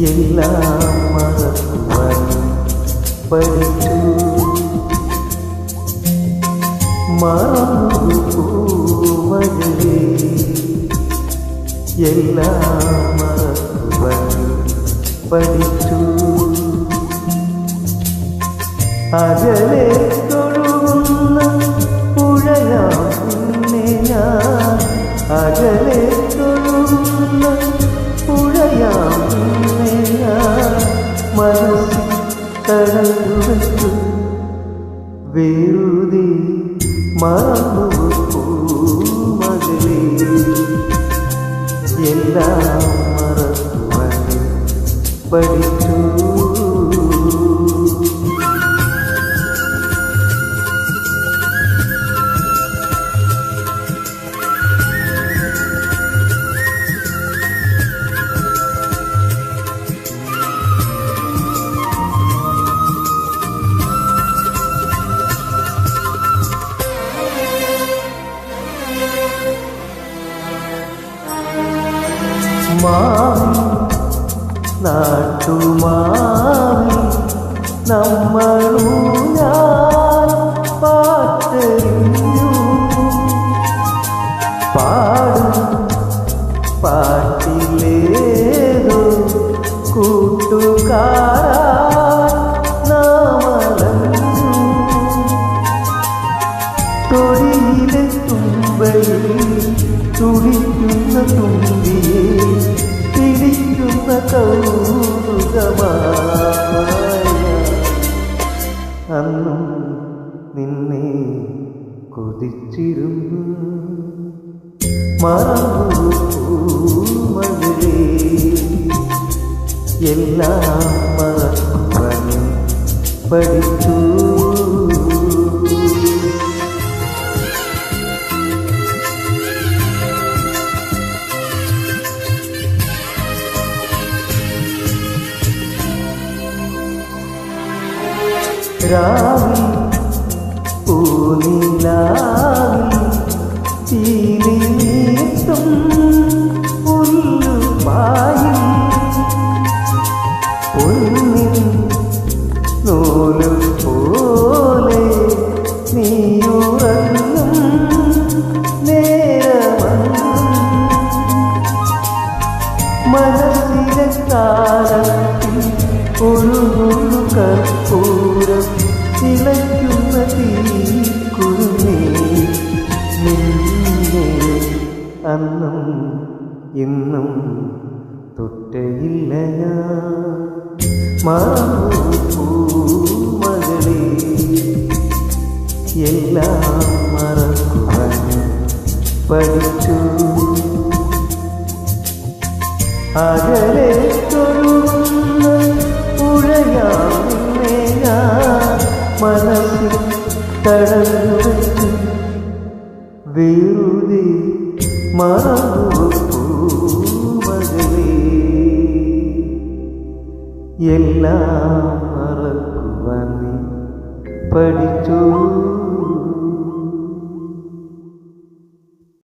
എല്ലാം മറക്കുവാൻ പഠിച്ചു. മറന്നു പൂമകളെ എല്ലാം മറക്കുവാൻ പഠിച്ചു. അകലെ തൊഴുന്ന പുഴയാം പിന്നെ ഞാൻ, അകലെ തൊഴുന്ന പുഴയാം പിന്നെ ഞാൻ, മനസ്സിൽ തടഞ്ഞു വെച്ചു വെറുതെ മറന്നു പൂമകളെ എല്ലാം മറക്കുവാൻ പഠിച്ചു. മാവി നാട്ടുമാവി നമ്മളൂഞ്ഞാൽ പാട്ടെറിഞ്ഞു. പാടും പാട്ടിലേതോ കൂട്ടുകാരാ നാമലഞ്ഞു. തൊടിയിലെ തുമ്പയിൽ തുടിക്കുന്ന തുമ്പിയെ പിടിക്കുന്ന കൗതുകമായ അന്നും നിന്നെ കൊതിച്ചിരുന്നു. മറന്നു പൂമകളെ എല്ലാം മറക്കുവാൻ പഠിച്ചു. രാവി പൂനിലാവി തീരീട്ടും പുല്ലുപായും പൊന്നിൻ നൂല് പോലെ നീയുറങ്ങും നേരമങ്ങും. മനസ്സിലെ താരത്തിൽ ഒഴുകുന്നു കർപ്പൂരം തിളയ്ക്കുന്ന തീക്കുരുമേ നിന്നെ അന്നും ഇന്നും തൊട്ടയില്ല ഞാൻ. മറന്നു പൂമകളെ എല്ലാം മറക്കുവാൻ പഠിച്ചു. അകലെ തൊഴുന്ന പുഴയാം നിന്നെ ഞാൻ, മനസ്സിൽ തടഞ്ഞു വെച്ചു വെറുതെ മറന്നു പൂമകളെ എല്ലാം മറക്കുവാൻ പഠിച്ചു.